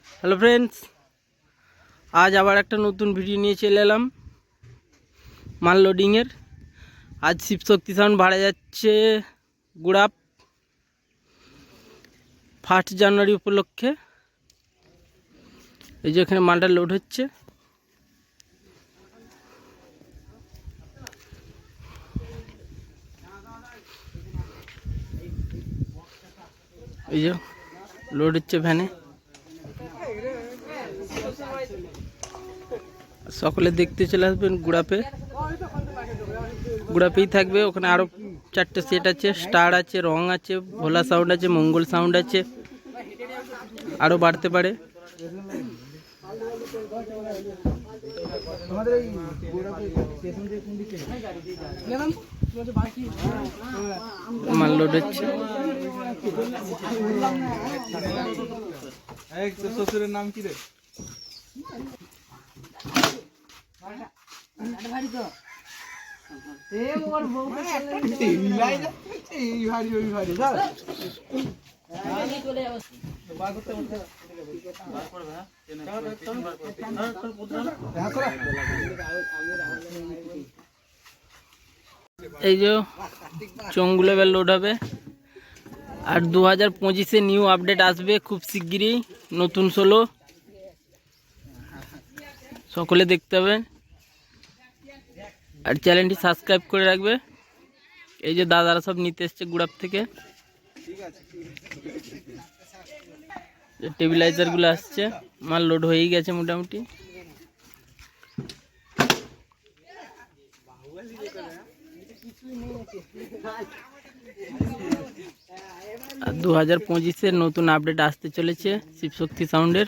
Hello friends, আজ আবার একটা নতুন ভিডিও নিয়ে চলে এলাম মাল লোডিংয়ের। আজ শিবশক্তি সাউন্ড ভাড়া যাচ্ছে গুড়াপ 1 জানুয়ারি উপলক্ষে। এই যে এখানে মালটা লোড হচ্ছে। এই যে লোড হচ্ছে ভ্যানে। সকলে দেখতে চলে আসবেন গুড়াপেই থাকবে। ওখানে আরো 4টে সেট আছে, স্টার আছে, রং আছে, ভোলা সাউন্ড আছে, মঙ্গল সাউন্ড আছে, আরো বাড়তে পারে। মাল লোড হচ্ছে। শ্বশুরের নাম কি রে? এই যে চোঙগুলো এবার লোড হবে। আর 2025-এ নিউ আপডেট আসবে খুব শিগগিরই, নতুন সোলো। সকলে দেখতে হবে আর চ্যানেলটি সাবস্ক্রাইব করে রাখবে। এই যে দাদারা সব নিতে এসছে গুড়াপ থেকে। টেবিলাইজারগুলো আসছে, মাল লোড হয়েই গেছে মোটামুটি। আর 2025-এর নতুন আপডেট আসতে চলেছে শিবশক্তি সাউন্ডের।